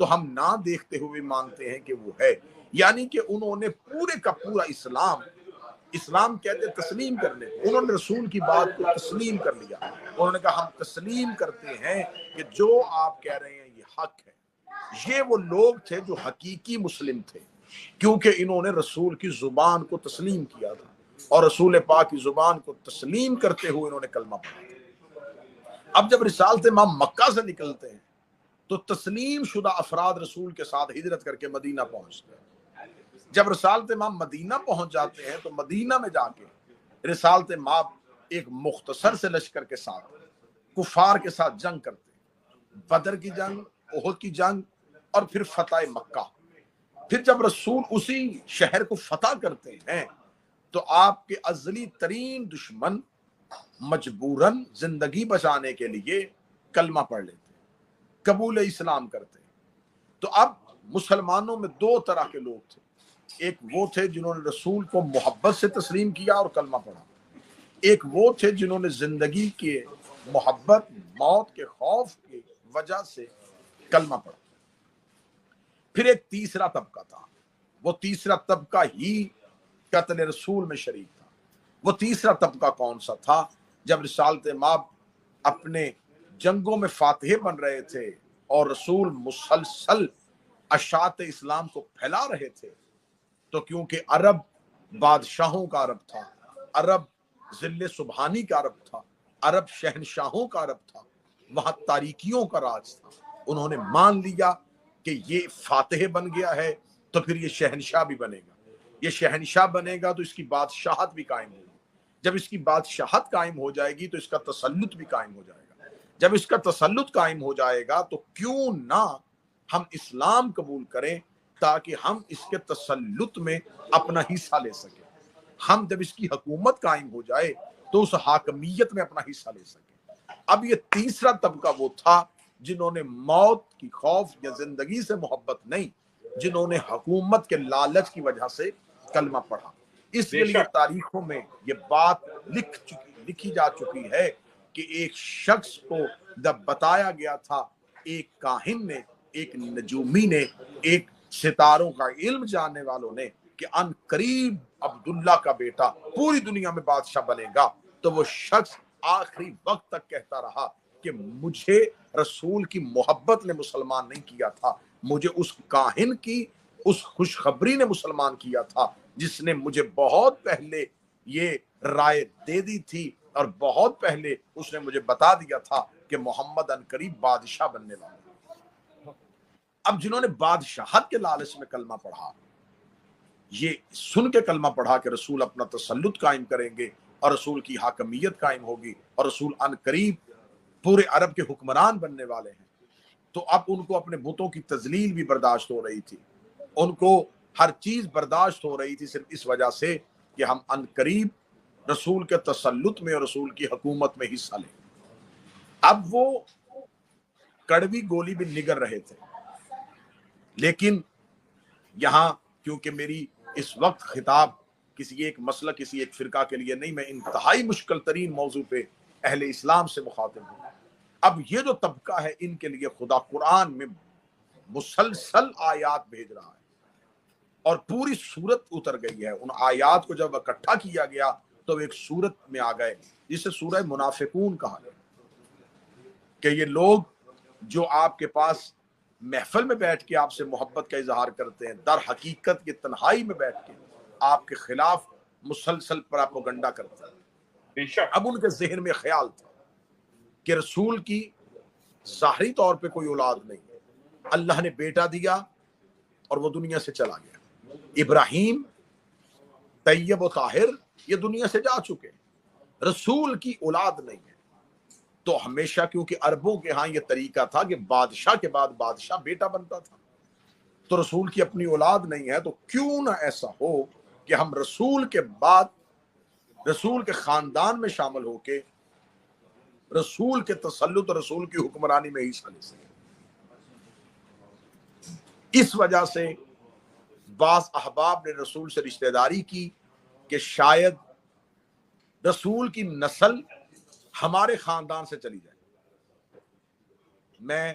تو ہم نہ دیکھتے ہوئے مانتے ہیں کہ وہ ہے. یعنی کہ انہوں نے پورے کا پورا اسلام کہتے تسلیم کرنے کو، انہوں نے رسول کی بات کو تسلیم کر لیا. انہوں نے کہا ہم تسلیم کرتے ہیں کہ جو آپ کہہ رہے ہیں یہ حق ہے. یہ وہ لوگ تھے جو حقیقی مسلم تھے، کیونکہ انہوں نے رسول کی زبان کو تسلیم کیا تھا، اور رسول پاک کی زبان کو تسلیم کرتے ہوئے انہوں نے کلمہ پڑھا. اب جب رسالت امام مکہ سے نکلتے ہیں تو تسلیم شدہ افراد رسول کے ساتھ ہجرت کر کے مدینہ پہنچتے ہیں. جب رسالت امام مدینہ پہنچ جاتے ہیں تو مدینہ میں جا کے رسالت امام ایک مختصر سے لشکر کے ساتھ کفار کے ساتھ جنگ کرتے ہیں. بدر کی جنگ، احد کی جنگ، اور پھر فتح مکہ. پھر جب رسول اسی شہر کو فتح کرتے ہیں تو آپ کے ازلی ترین دشمن مجبوراً زندگی بچانے کے لیے کلمہ پڑھ لیتے، قبول اسلام کرتے. تو اب مسلمانوں میں دو طرح کے لوگ تھے. ایک وہ تھے جنہوں نے رسول کو محبت سے تسلیم کیا اور کلمہ پڑھا. ایک وہ تھے جنہوں نے زندگی کے محبت، موت کے خوف کی وجہ سے کلمہ پڑھا. پھر ایک تیسرا طبقہ تھا. وہ تیسرا طبقہ ہی قتل رسول میں شریک تھا. وہ تیسرا طبقہ کون سا تھا؟ جب رسالت ماب اپنے جنگوں میں فاتح بن رہے تھے اور رسول مسلسل اشاعت اسلام کو پھیلا رہے تھے، تو کیونکہ عرب بادشاہوں کا عرب تھا، عرب ذل سبحانی کا عرب تھا، عرب شہنشاہوں کا عرب تھا، وہاں تاریکیوں کا راج تھا. انہوں نے مان لیا کہ یہ فاتح بن گیا ہے تو پھر یہ شہنشاہ بھی بنے گا. یہ شہنشاہ بنے گا تو اس کی بادشاہت بھی قائم ہوگی. جب اس کی بادشاہت قائم ہو جائے گی تو اس کا تسلط بھی قائم ہو جائے گا. جب اس کا تسلط قائم ہو جائے گا تو کیوں نہ ہم اسلام قبول کریں تاکہ ہم اس کے تسلط میں اپنا حصہ لے سکیں. ہم جب اس کی حکومت قائم ہو جائے تو اس حاکمیت میں اپنا حصہ لے سکیں. اب یہ تیسرا طبقہ وہ تھا جنہوں نے موت کی خوف یا زندگی سے محبت نہیں، جنہوں نے حکومت کے لالچ کی وجہ سے کلمہ پڑھا. اس لیے تاریخوں میں یہ بات لکھی جا چکی ہے کہ ایک شخص کو جب بتایا گیا تھا، ایک کاہن نے، ایک نجومی نے، ایک ستاروں کا علم جاننے والوں نے، کہ ان قریب عبداللہ کا بیٹا پوری دنیا میں بادشاہ بنے گا، تو وہ شخص آخری وقت تک کہتا رہا کہ مجھے رسول کی محبت نے مسلمان نہیں کیا تھا، مجھے اس کاہن کی اس خوشخبری نے مسلمان کیا تھا جس نے مجھے بہت پہلے یہ رائے دے دی تھی اور بہت پہلے اس نے مجھے بتا دیا تھا کہ محمد ان قریب بادشاہ بننے والا ہے. اب جنہوں نے بادشاہت کے لالچ میں کلمہ پڑھا، یہ سن کے کلمہ پڑھا کہ رسول اپنا تسلط قائم کریں گے اور رسول کی حاکمیت قائم ہوگی اور رسول ان قریب پورے عرب کے حکمران بننے والے ہیں، تو اب ان کو اپنے بتوں کی تذلیل بھی برداشت ہو رہی تھی. ان کو ہر چیز برداشت ہو رہی تھی صرف اس وجہ سے کہ ہم ان قریب رسول کے تسلط میں اور رسول کی حکومت میں حصہ لیں. اب وہ کڑوی گولی بھی نگر رہے تھے. لیکن یہاں کیونکہ میری اس وقت خطاب کسی ایک مسئلہ، کسی ایک فرقہ کے لیے نہیں، میں انتہائی مشکل ترین موضوع پہ اہل اسلام سے مخاطب ہوں. اب یہ جو طبقہ ہے ان کے لیے خدا قرآن میں مسلسل آیات بھیج رہا ہے اور پوری سورت اتر گئی ہے. ان آیات کو جب اکٹھا کیا گیا تو ایک سورت میں آ گئے جسے سورہ منافقون کہا گیا، کہ یہ لوگ جو آپ کے پاس محفل میں بیٹھ کے آپ سے محبت کا اظہار کرتے ہیں، در حقیقت کے تنہائی میں بیٹھ کے آپ کے خلاف مسلسل پراپیگنڈا کرتے ہیں. اب ان کے ذہن میں خیال تھا کہ رسول کی ظاہری طور پہ کوئی اولاد نہیں ہے، اللہ نے بیٹا دیا اور وہ دنیا سے چلا گیا. ابراہیم طیب و طاہر یہ دنیا سے جا چکے، رسول کی اولاد نہیں ہے. تو ہمیشہ کیونکہ عربوں کے ہاں یہ طریقہ تھا کہ بادشاہ کے بعد بادشاہ بیٹا بنتا تھا، تو رسول کی اپنی اولاد نہیں ہے، تو کیوں نہ ایسا ہو کہ ہم رسول کے بعد رسول کے خاندان میں شامل ہو کے رسول کے تسلط اور رسول کی حکمرانی میں حصہ لے سکیں. اس وجہ سے بعض احباب نے رسول سے رشتہ داری کی کہ شاید رسول کی نسل ہمارے خاندان سے چلی جائے. میں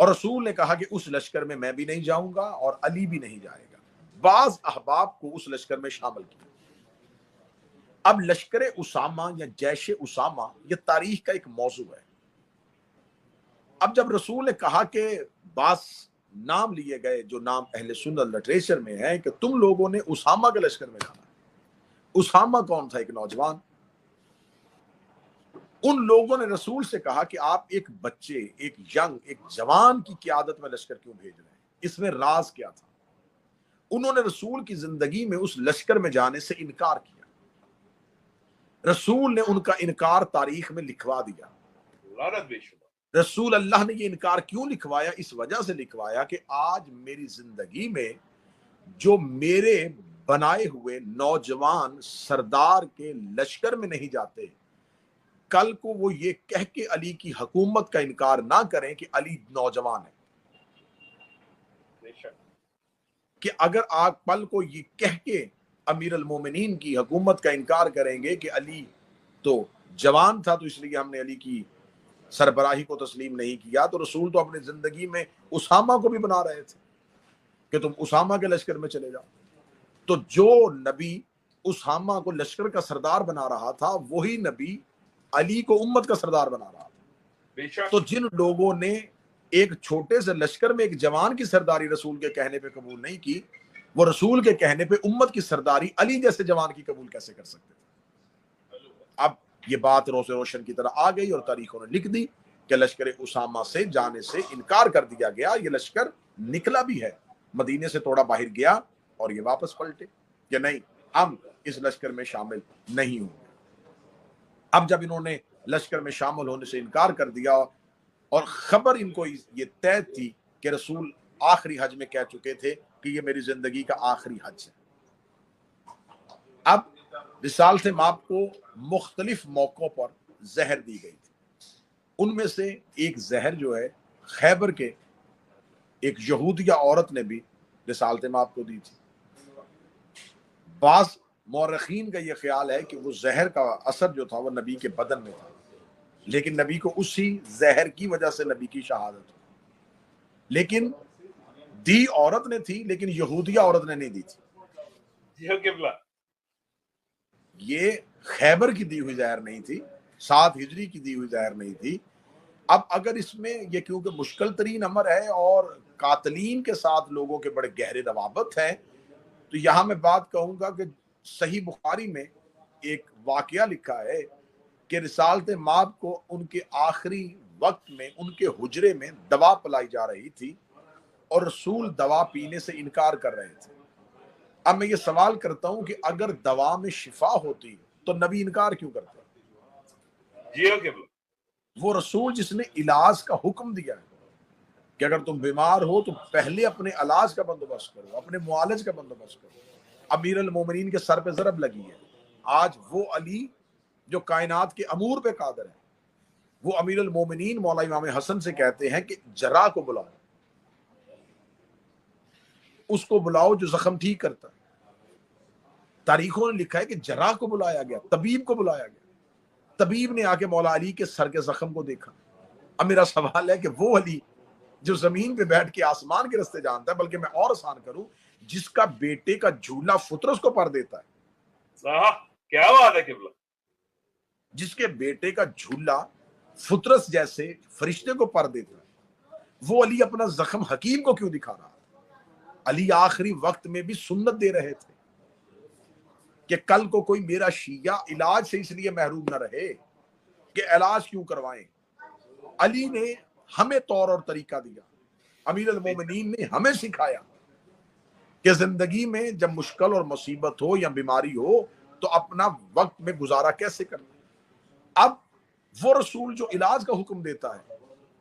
اور رسول نے کہا کہ اس لشکر میں بھی نہیں جاؤں گا اور علی بھی نہیں جائے گا. بعض احباب کو اس لشکر میں شامل کیا. اب لشکر اسامہ یا جیش اسامہ یہ تاریخ کا ایک موضوع ہے. اب جب رسول نے کہا کہ بعض نام لیے گئے جو نام اہل سنت لٹریچر میں ہیں کہ تم لوگوں نے اسامہ کے لشکر میں جانا. اسامہ کون تھا؟ ایک نوجوان. ان لوگوں نے رسول سے کہا کہ آپ ایک بچے، ایک ایک جوان کی قیادت میں لشکر کیوں بھیج رہے ہیں؟ اس میں راز کیا تھا؟ انہوں نے رسول کی زندگی میں اس لشکر میں جانے سے انکار کیا. رسول نے ان کا انکار تاریخ میں لکھوا دیا. رسول اللہ نے یہ انکار کیوں لکھوایا؟ اس وجہ سے لکھوایا کہ آج میری زندگی میں جو میرے بنائے ہوئے نوجوان سردار کے لشکر میں نہیں جاتے، کل کو وہ یہ کہہ کے علی کی حکومت کا انکار نہ کریں کہ علی نوجوان ہے. کہ اگر آپ پل کو یہ کہہ کے امیر المومنین کی حکومت کا انکار کریں گے کہ علی تو جوان تھا تو اس لیے ہم نے علی کی سربراہی کو تسلیم نہیں کیا، تو رسول تو اپنی زندگی میں اسامہ کو بھی بنا رہے تھے کہ تم اسامہ کے لشکر میں چلے جاؤ. تو جو نبی اسامہ کو لشکر کا سردار بنا رہا تھا وہی نبی علی کو امت کا سردار بنا رہا تھا. تو جن لوگوں نے ایک چھوٹے سے لشکر میں ایک جوان کی سرداری رسول کے کہنے پہ قبول نہیں کی، وہ رسول کے کہنے پہ امت کی سرداری علی جیسے جوان کی قبول کیسے کر سکتے تھے؟ اب یہ بات روز روشن کی طرح آ گئی اور تاریخوں نے لکھ دی کہ لشکر اسامہ سے جانے سے انکار کر دیا گیا. یہ لشکر نکلا بھی ہے، مدینے سے تھوڑا باہر گیا اور یہ واپس پلٹے کہ نہیں ہم اس لشکر میں شامل نہیں ہوں گے. اب جب انہوں نے لشکر میں شامل ہونے سے انکار کر دیا اور خبر ان کو یہ طے تھی کہ رسول آخری حج میں کہہ چکے تھے کہ یہ میری زندگی کا آخری حج ہے. اب رسالت مآب کو مختلف موقعوں پر زہر دی گئی تھی. ان میں سے ایک زہر جو ہے خیبر کے ایک یہودیہ عورت نے بھی رسالت مآب کو دی تھی. بعض مورخین کا یہ خیال ہے کہ وہ زہر کا اثر جو تھا وہ نبی کے بدن میں تھا، لیکن نبی کو اسی زہر کی وجہ سے نبی کی شہادت ہوئی. لیکن دی عورت نے تھی، لیکن یہودیہ عورت نے نہیں دی تھی. یہ خیبر کی دی ہوئی زہر نہیں تھی، 7 ہجری کی دی ہوئی زہر نہیں تھی. اب اگر اس میں یہ کیونکہ مشکل ترین امر ہے اور قاتلین کے ساتھ لوگوں کے بڑے گہرے روابط ہیں، تو یہاں میں بات کہوں گا کہ صحیح بخاری میں ایک واقعہ لکھا ہے کہ رسالت مآب کو ان کے آخری وقت میں ان کے حجرے میں دوا پلائی جا رہی تھی اور رسول دوا پینے سے انکار کر رہے تھے. اب میں یہ سوال کرتا ہوں کہ اگر دوا میں شفا ہوتی تو نبی انکار کیوں کرتے؟ وہ رسول جس نے علاج کا حکم دیا ہے کہ اگر تم بیمار ہو تو پہلے اپنے علاج کا بندوبست کرو، اپنے معالج کا بندوبست کرو. امیر المومنین کے سر پہ ضرب لگی ہے. آج وہ علی جو کائنات کے امور پہ قادر ہے، وہ امیر المومنین مولا امام حسن سے کہتے ہیں کہ جراح کو بلاؤ، اس کو بلاؤ جو زخم ٹھیک کرتا ہے. تاریخوں نے لکھا ہے کہ جراح کو بلایا گیا، طبیب کو بلایا گیا. طبیب نے آ کے مولا علی کے سر کے زخم کو دیکھا. اب میرا سوال ہے کہ وہ علی جو زمین پہ بیٹھ کے آسمان کے رستے جانتا ہے، بلکہ میں اور آسان کروں، جس کا بیٹے کا جھولا فطرس کو پر دیتا ہے، کیا بات ہے قبلہ، جس کے بیٹے کا جھولا فطرس جیسے فرشتے کو پر دیتا ہے، وہ علی اپنا زخم حکیم کو کیوں دکھا رہا؟ علی آخری وقت میں بھی سنت دے رہے تھے کہ کل کو کوئی میرا شیعہ علاج سے اس لیے محروم نہ رہے کہ علاج کیوں کروائیں. علی نے ہمیں طور اور طریقہ دیا، امیر المومنین نے ہمیں سکھایا کہ زندگی میں جب مشکل اور مصیبت ہو یا بیماری ہو تو اپنا وقت میں گزارا کیسے کرنا. اب وہ رسول جو علاج کا حکم دیتا ہے،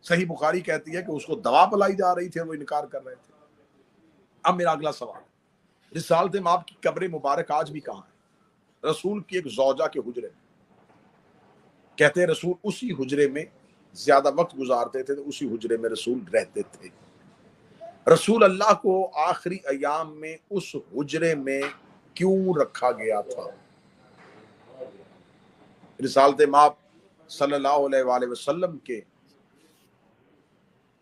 صحیح بخاری کہتی ہے کہ اس کو دوا پلائی جا رہی تھی اور وہ انکار کر رہے تھے. اب میرا اگلا سوال، رسالت مآب کی قبر مبارک آج بھی کہاں ہے؟ رسول کی ایک زوجہ کے حجرے میں. کہتے ہیں رسول اسی حجرے میں زیادہ وقت گزارتے تھے، تو اسی حجرے میں رسول رہتے تھے. رسول اللہ کو آخری ایام میں اس حجرے میں کیوں رکھا گیا تھا؟ رسالت مآب صلی اللہ علیہ وآلہ وسلم کے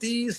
30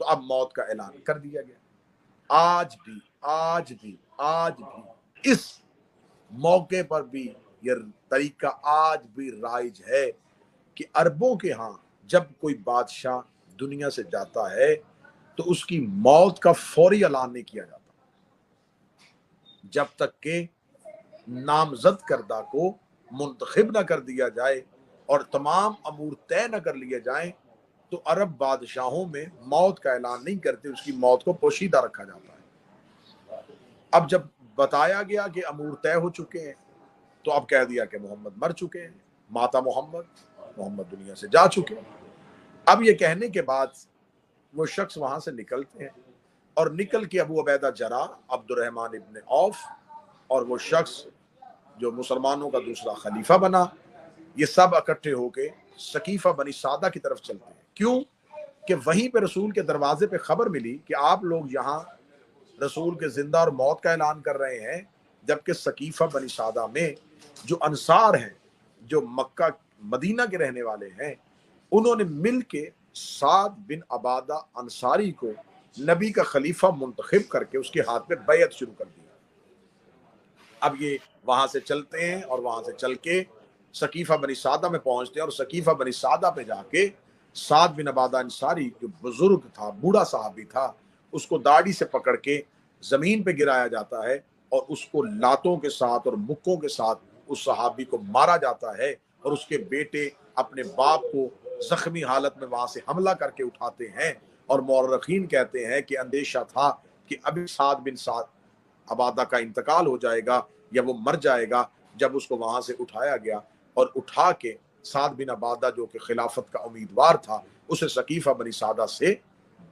تو اب موت کا اعلان کر دیا گیا۔ آج بھی اس موقع پر بھی یہ طریقہ آج بھی رائج ہے کہ عربوں کے ہاں جب کوئی بادشاہ دنیا سے جاتا ہے تو اس کی موت کا فوری اعلان نہیں کیا جاتا جب تک کہ نامزد کردہ کو منتخب نہ کر دیا جائے اور تمام امور طے نہ کر لیے جائیں تو عرب بادشاہوں میں موت کا اعلان نہیں کرتے، اس کی موت کو پوشیدہ رکھا جاتا ہے۔ اب جب بتایا گیا کہ امور طے ہو چکے ہیں تو اب کہہ دیا کہ محمد مر چکے ہیں، ماتا محمد دنیا سے جا چکے ہیں۔ اب یہ کہنے کے بعد وہ شخص وہاں سے نکلتے ہیں اور نکل کے ابو عبیدہ جراح، عبد الرحمن ابن عوف اور وہ شخص جو مسلمانوں کا دوسرا خلیفہ بنا، یہ سب اکٹھے ہو کے ثقیفہ بنی سعدہ کی طرف چلتے ہیں۔ کیوں کہ وہیں پہ رسول کے دروازے پہ خبر ملی کہ آپ لوگ یہاں رسول کے زندہ اور موت کا اعلان کر رہے ہیں، جبکہ ثقیفہ بنی سعدہ میں جو انصار ہیں، جو مکہ مدینہ کے رہنے والے ہیں، انہوں نے مل کے سعد بن عبادہ انصاری کو نبی کا خلیفہ منتخب کر کے اس کے ہاتھ پہ بیعت شروع کر دی۔ اب یہ وہاں سے چلتے ہیں اور وہاں سے چل کے ثقیفہ بنی سعدہ میں پہنچتے ہیں اور ثقیفہ بنی سعدہ پہ جا کے سعد بن عبادہ انصاری جو بزرگ تھا، بوڑھا صحابی تھا، اس کو داڑھی سے پکڑ کے زمین پہ گرایا جاتا ہے اور اس کو لاتوں کے ساتھ اور مکوں کے ساتھ اس صحابی کو مارا جاتا ہے، اور اس کے بیٹے اپنے باپ کو زخمی حالت میں وہاں سے حملہ کر کے اٹھاتے ہیں، اور مورخین کہتے ہیں کہ اندیشہ تھا کہ ابھی سعد بن عبادہ کا انتقال ہو جائے گا یا وہ مر جائے گا۔ جب اس کو وہاں سے اٹھایا گیا اور اٹھا کے سعد بن عبادہ جو کہ خلافت کا امیدوار تھا، اسے ثقیفہ بنی سعدہ سے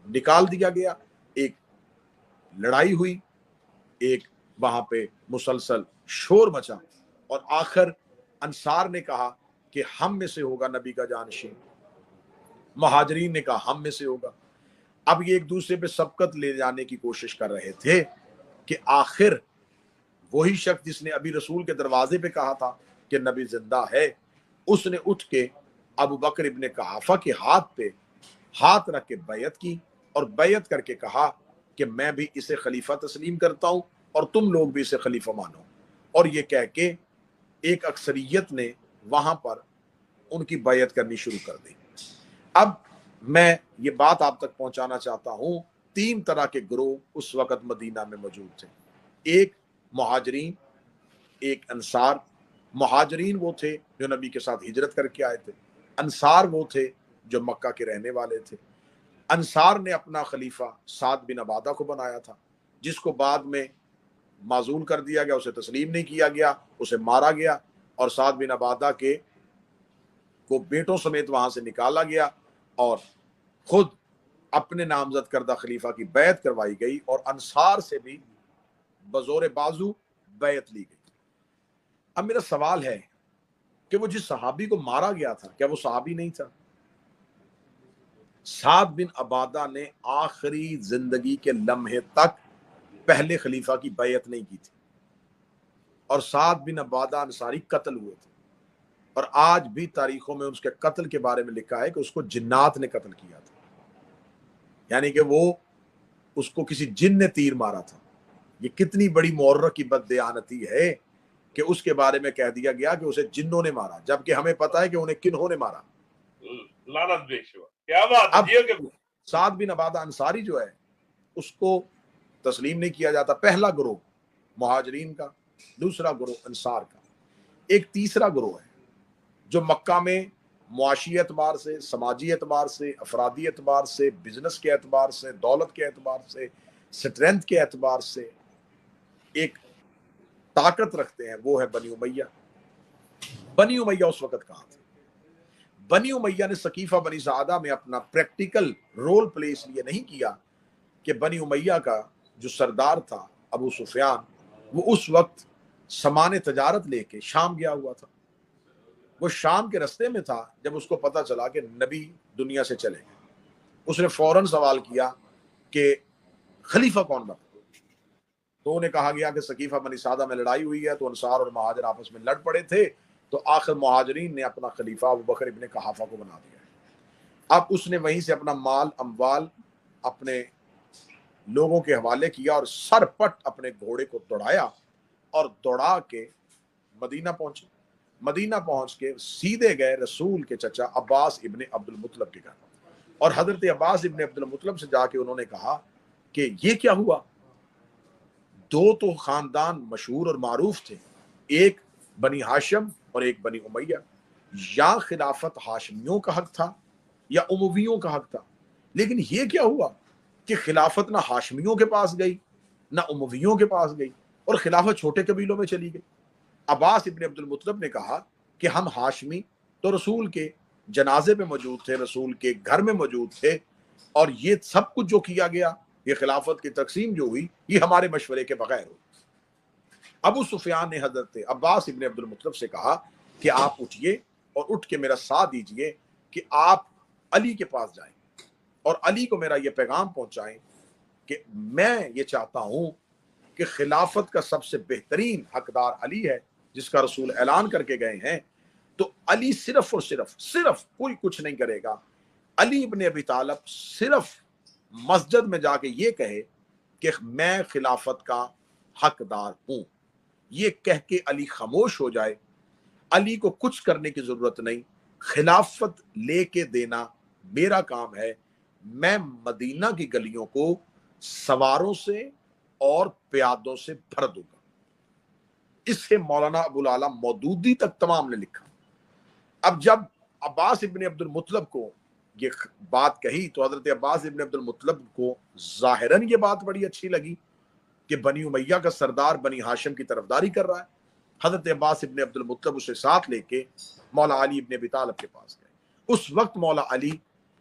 نکال دیا گیا۔ ایک لڑائی ہوئی، ایک وہاں پہ مسلسل شور مچا، اور آخر انصار نے کہا کہ ہم میں سے ہوگا نبی کا جانشین، مہاجرین نے کہا ہم میں سے ہوگا۔ اب یہ ایک دوسرے پہ سبقت لے جانے کی کوشش کر رہے تھے کہ آخر وہی شخص جس نے ابھی رسول کے دروازے پہ کہا تھا کہ نبی زندہ ہے، اس نے اٹھ کے ابو بکر ابن قحافہ کے ہاتھ پہ ہاتھ رکھ کے بیعت کی، اور بیعت کر کے کہا کہ میں بھی اسے خلیفہ تسلیم کرتا ہوں اور تم لوگ بھی اسے خلیفہ مانو۔ اور یہ کہہ کے ایک اکثریت نے وہاں پر ان کی بیعت کرنی شروع کر دی۔ اب میں یہ بات آپ تک پہنچانا چاہتا ہوں، 3 طرح کے گروہ اس وقت مدینہ میں موجود تھے۔ ایک مہاجرین، ایک انصار۔ مہاجرین وہ تھے جو نبی کے ساتھ ہجرت کر کے آئے تھے، انصار وہ تھے جو مکہ کے رہنے والے تھے۔ انصار نے اپنا خلیفہ سعد بن عبادہ کو بنایا تھا، جس کو بعد میں معزول کر دیا گیا، اسے تسلیم نہیں کیا گیا، اسے مارا گیا، اور سعد بن عبادہ کے کو بیٹوں سمیت وہاں سے نکالا گیا اور خود اپنے نامزد کردہ خلیفہ کی بیعت کروائی گئی، اور انصار سے بھی بزور بازو بیعت لی گئی۔ اب میرا سوال ہے کہ وہ جس صحابی کو مارا گیا تھا، کیا وہ صحابی نہیں تھا؟ سعد بن عبادہ نے آخری زندگی کے لمحے تک پہلے خلیفہ کی بیعت نہیں کی تھی، اور سعد بن عبادہ انصاری قتل ہوئے تھے، اور آج بھی تاریخوں میں اس کے قتل کے بارے میں لکھا ہے کہ اس کو جنات نے قتل کیا تھا، یعنی کہ وہ اس کو کسی جن نے تیر مارا تھا۔ یہ کتنی بڑی مورخ کی بددیانتی ہے کہ اس کے بارے میں کہہ دیا گیا کہ اسے جنوں نے مارا، جبکہ ہمیں پتا ہے کہ انہیں کنہوں نے مارا۔ لعنت بے شبہ، کیا بات اب ہے کہ سعد بن عبادہ انصاری جو ہے اس کو تسلیم نہیں کیا جاتا۔ پہلا گروہ مہاجرین کا، دوسرا گروہ انصار کا، ایک تیسرا گروہ ہے جو مکہ میں معاشی اعتبار سے، سماجی اعتبار سے، افرادی اعتبار سے، بزنس کے اعتبار سے، دولت کے اعتبار سے، سٹرینتھ کے اعتبار سے ایک طاقت رکھتے ہیں، وہ ہے بنی امیہ۔ بنی امیہ اس وقت کہاں تھے؟ بنی امیہ نے ثقیفہ بنی سعدہ میں اپنا پریکٹیکل رول پلے اس لیے نہیں کیا کہ بنی امیہ کا جو سردار تھا ابو سفیان، وہ اس وقت سامان تجارت لے کے شام گیا ہوا تھا۔ وہ شام کے رستے میں تھا جب اس کو پتا چلا کہ نبی دنیا سے چلے گئے۔ اس نے فوراً سوال کیا کہ خلیفہ کون بنا؟ تو انہیں کہا گیا کہ ثقیفہ بنی سعدہ میں لڑائی ہوئی ہے، تو انصار اور مہاجر آپس میں لڑ پڑے تھے، تو آخر مہاجرین نے اپنا خلیفہ ابو بکر ابن قحافہ کو بنا دیا۔ اب اس نے وہیں سے اپنا مال اموال اپنے لوگوں کے حوالے کیا اور سر پٹ اپنے گھوڑے کو دوڑایا اور دوڑا کے مدینہ پہنچے. مدینہ پہنچ کے سیدھے گئے رسول کے چچا عباس ابن عبد المطلب کے گھر, اور حضرت عباس ابن عبد المطلب سے جا کے انہوں نے کہا کہ یہ کیا ہوا؟ دو تو خاندان مشہور اور معروف تھے, ایک بنی ہاشم اور ایک بنی امیہ. یا خلافت ہاشمیوں کا حق تھا یا امویوں کا حق تھا, لیکن یہ کیا ہوا کہ خلافت نہ ہاشمیوں کے پاس گئی نہ امویوں کے پاس گئی, اور خلافت چھوٹے قبیلوں میں چلی گئی. عباس ابن عبد المطلب نے کہا کہ ہم ہاشمی تو رسول کے جنازے پہ موجود تھے, رسول کے گھر میں موجود تھے, اور یہ سب کچھ جو کیا گیا, یہ خلافت کی تقسیم جو ہوئی, یہ ہمارے مشورے کے بغیر ہوئی. ابو سفیان نے حضرت عباس ابن عبد المطلب سے کہا کہ آپ اٹھیے اور اٹھ کے میرا ساتھ دیجئے کہ آپ علی کے پاس جائیں اور علی کو میرا یہ پیغام پہنچائیں کہ میں یہ چاہتا ہوں کہ خلافت کا سب سے بہترین حقدار علی ہے, جس کا رسول اعلان کر کے گئے ہیں. تو علی صرف اور صرف کوئی کچھ نہیں کرے گا. علی ابن ابی طالب صرف مسجد میں جا کے یہ کہے کہ میں خلافت کا حقدار ہوں. یہ کہہ کے علی خاموش ہو جائے. علی کو کچھ کرنے کی ضرورت نہیں, خلافت لے کے دینا میرا کام ہے. میں مدینہ کی گلیوں کو سواروں سے اور پیادوں سے بھر دوں گا. اس سے مولانا ابو العالی مودودی تک تمام نے لکھا. اب جب عباس ابن عبد المطلب کو یہ بات کہی تو حضرت عباس ابن عبد المطلب کو ظاہراً یہ بات بڑی اچھی لگی کہ بنی امیہ کا سردار بنی ہاشم کی طرفداری کر رہا ہے. حضرت عباس ابن عبد المطلب اسے ساتھ لے کے مولا علی ابن ابی طالب کے پاس گئے. اس وقت مولا علی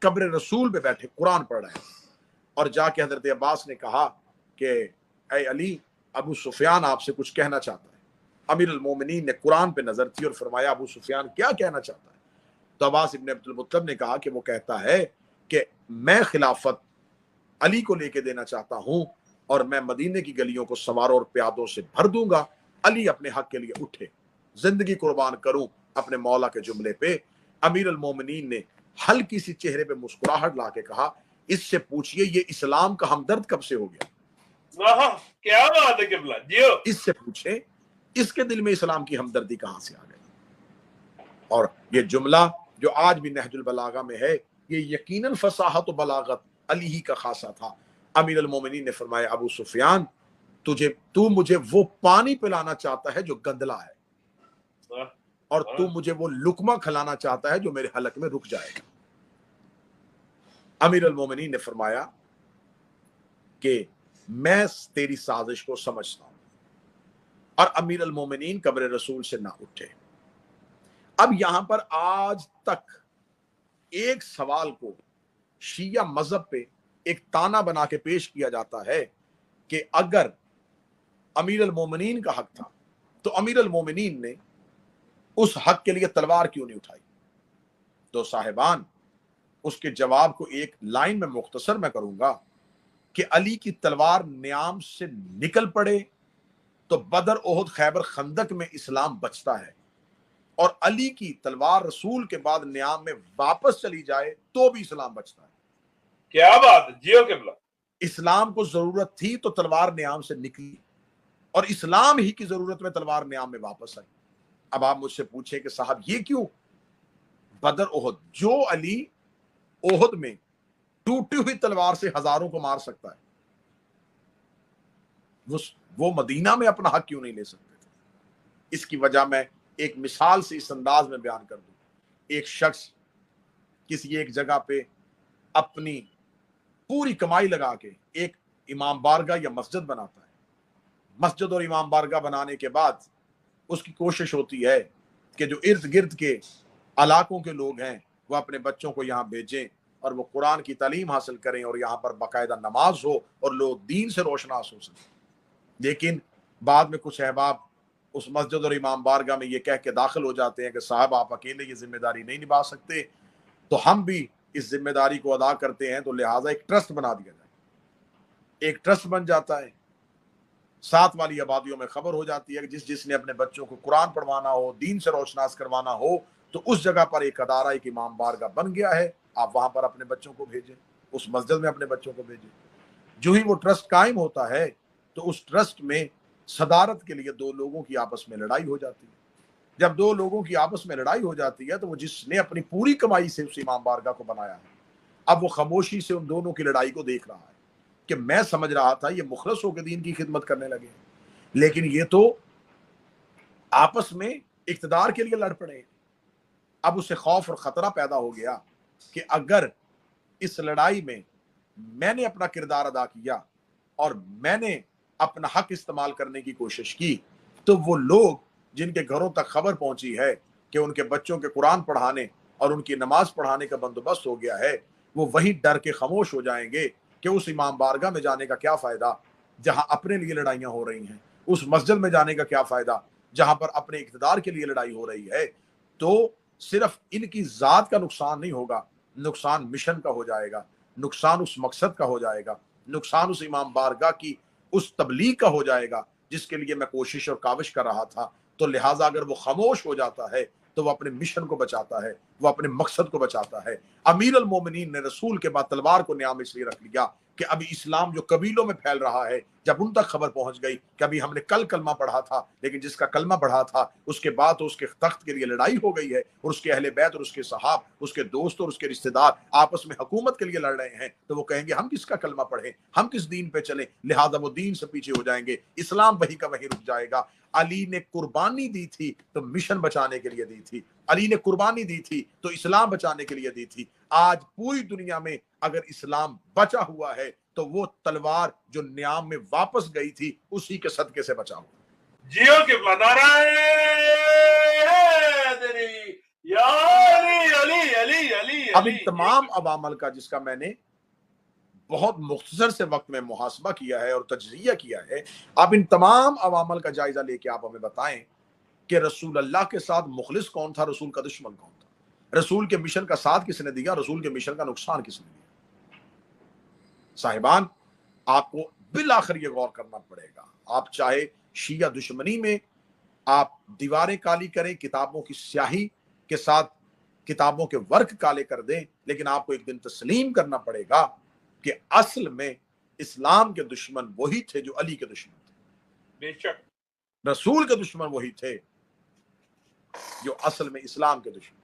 قبر رسول پہ بیٹھے قرآن پڑھ رہے ہیں, اور جا کے حضرت عباس نے کہا کہ اے علی, ابو سفیان آپ سے کچھ کہنا چاہتا ہے. امیر المومنین نے قرآن پہ نظر تھی اور فرمایا ابو سفیان کیا کہنا چاہتا ہے؟ تو عباس ابن عبد المطلب نے کہا کہ وہ کہتا ہے کہ میں خلافت علی کو لے کے دینا چاہتا ہوں اور میں مدینے کی گلیوں کو سواروں اور پیادوں سے بھر دوں گا. علی اپنے حق کے لیے اٹھے, زندگی قربان کروں اپنے مولا کے جملے پہ. امیر المومنین نے ہلکی سی چہرے پہ مسکراہٹ لا کے کہا اس سے پوچھئے یہ اسلام کا ہمدرد کب سے ہو گیا؟ کیا بات ہے قبلہ جیو, اس سے پوچھے اس کے دل میں اسلام کی ہمدردی کہاں سے آ گئی. اور یہ جملہ جو آج بھی نہج البلاغہ میں ہے, یہ یقیناً فصاحت و بلاغت علی ہی کا خاصہ تھا. امیر المومنین نے فرمایا ابو سفیان تو مجھے وہ پانی پلانا چاہتا ہے جو گندلا ہے, اور تو مجھے وہ لقمہ کھلانا چاہتا ہے جو میرے حلق میں رک جائے گا. امیر المومنین نے فرمایا کہ میں تیری سازش کو سمجھتا ہوں, اور امیر المومنین قبر رسول سے نہ اٹھے. اب یہاں پر آج تک ایک سوال کو شیعہ مذہب پہ ایک تانا بنا کے پیش کیا جاتا ہے کہ اگر امیر المومنین کا حق تھا تو امیر المومنین نے اس حق کے لیے تلوار کیوں نہیں اٹھائی؟ تو صاحبان اس کے جواب کو ایک لائن میں مختصر میں کروں گا کہ علی کی تلوار نیام سے نکل پڑے تو بدر احد خیبر خندق میں اسلام بچتا ہے, اور علی کی تلوار رسول کے بعد نیام میں واپس چلی جائے تو بھی اسلام بچتا ہے. کیا بات ہے جیو قبلہ. اسلام کو ضرورت تھی تو تلوار نیام سے نکلی, اور اسلام ہی کی ضرورت میں تلوار نیام میں واپس آئی. اب آپ مجھ سے پوچھیں کہ صاحب یہ کیوں؟ بدر احد جو علی احد میں ٹوٹی ہوئی تلوار سے ہزاروں کو مار سکتا ہے, وہ مدینہ میں اپنا حق کیوں نہیں لے سکتے تھے؟ اس کی وجہ میں ایک مثال سے اس انداز میں بیان کر دوں. ایک شخص کسی ایک جگہ پہ اپنی پوری کمائی لگا کے ایک امام بارگاہ یا مسجد بناتا ہے. مسجد اور امام بارگاہ بنانے کے بعد اس کی کوشش ہوتی ہے کہ جو ارد گرد کے علاقوں کے لوگ ہیں وہ اپنے بچوں کو یہاں بھیجیں اور وہ قرآن کی تعلیم حاصل کریں اور یہاں پر باقاعدہ نماز ہو اور لوگ دین سے روشناس ہو سکیں. لیکن بعد میں کچھ احباب اس مسجد اور امام بارگاہ میں یہ کہہ کے داخل ہو جاتے ہیں کہ صاحب آپ اکیلے یہ ذمہ داری نہیں نبھا سکتے, تو ہم بھی اس ذمہ داری کو ادا کرتے ہیں, تو لہٰذا ایک ٹرسٹ بنا دیا جائے. ایک ٹرسٹ بن جاتا ہے. ساتھ والی آبادیوں میں خبر ہو جاتی ہے کہ جس نے اپنے بچوں کو قرآن پڑھوانا ہو, دین سے روشناس کروانا ہو, تو اس جگہ پر ایک ادارہ, ایک امام بارگاہ بن گیا ہے, آپ وہاں پر اپنے بچوں کو بھیجیں. اس مسجد میں اپنے بچوں کو بھیجیں. جو ہی وہ ٹرسٹ قائم ہوتا ہے تو اس ٹرسٹ میں صدارت کے لیے دو لوگوں کی آپس میں لڑائی ہو جاتی ہے. جب دو لوگوں کی آپس میں لڑائی ہو جاتی ہے تو وہ جس نے اپنی پوری کمائی سے اس امام بارگاہ کو بنایا ہے اب وہ خاموشی سے ان دونوں کی لڑائی کو دیکھ رہا ہے کہ میں سمجھ رہا تھا یہ مخلص ہو کے دین کی خدمت کرنے لگے لیکن یہ تو آپس میں اقتدار کے لیے لڑ پڑے. اب اسے خوف اور خطرہ پیدا ہو گیا کہ اگر اس لڑائی میں نے اپنا کردار ادا کیا اور میں نے اپنا حق استعمال کرنے کی کوشش کی تو وہ لوگ جن کے گھروں تک خبر پہنچی ہے کہ ان کے بچوں کے قرآن پڑھانے اور ان کی نماز پڑھانے کا بندوبست ہو گیا ہے وہ وہی ڈر کے خاموش ہو جائیں گے کہ اس امام بارگاہ میں جانے کا کیا فائدہ جہاں اپنے لیے لڑائیاں ہو رہی ہیں, اس مسجد میں جانے کا کیا فائدہ جہاں پر اپنے اقتدار کے لیے لڑائی ہو رہی ہے. تو صرف ان کی ذات کا نقصان نہیں ہوگا, نقصان مشن کا ہو جائے گا, نقصان اس مقصد کا ہو جائے گا, نقصان اس امام بارگاہ کی اس تبلیغ کا ہو جائے گا جس کے لیے میں کوشش اور کاوش کر رہا تھا. تو لہٰذا اگر وہ خاموش ہو جاتا ہے تو وہ اپنے مشن کو بچاتا ہے, وہ اپنے مقصد کو بچاتا ہے. امیر المومنین نے رسول کے بعد تلوار کو نیام اس لیے رکھ لیا کہ ابھی اسلام جو قبیلوں میں پھیل رہا ہے جب ان تک خبر پہنچ گئی کہ ابھی ہم نے کل کلمہ پڑھا تھا لیکن جس کا کلمہ پڑھا تھا اس کے بعد تو اس کے تخت کے لیے لڑائی ہو گئی ہے اور اس کے اہل بیت اور اس کے صحاب, اس کے دوست اور اس کے رشتہ دار آپس میں حکومت کے لیے لڑ رہے ہیں تو وہ کہیں گے ہم کس کا کلمہ پڑھیں, ہم کس دین پہ چلیں, لہذا وہ دین سے پیچھے ہو جائیں گے, اسلام وہی کا وہی رک جائے گا. علی نے قربانی دی تھی تو مشن بچانے کے لیے دی تھی, علی نے قربانی دی تھی تو اسلام بچانے کے لیے دی تھی. آج پوری دنیا میں اگر اسلام بچا ہوا ہے تو وہ تلوار جو نیام میں واپس گئی تھی اسی کے صدقے سے بچا ہوا. جیو کے اب ان تمام عوامل کا جس کا میں نے بہت مختصر سے وقت میں محاسبہ کیا ہے اور تجزیہ کیا ہے, اب ان تمام عوامل کا جائزہ لے کے آپ ہمیں بتائیں کہ رسول اللہ کے ساتھ مخلص کون تھا, رسول کا دشمن کون تھا, رسول کے مشن کا ساتھ کس نے دیا, رسول کے مشن کا نقصان کس نے دیا. صاحبان آپ کو بالآخر یہ غور کرنا پڑے گا, آپ چاہے شیعہ دشمنی میں آپ دیواریں کالی کریں, کتابوں کی سیاہی کے ساتھ کتابوں کے ورق کالے کر دیں, لیکن آپ کو ایک دن تسلیم کرنا پڑے گا کہ اصل میں اسلام کے دشمن وہی تھے جو علی کے دشمن تھے. بے شک رسول کے دشمن وہی تھے جو اصل میں اسلام کے دشمن.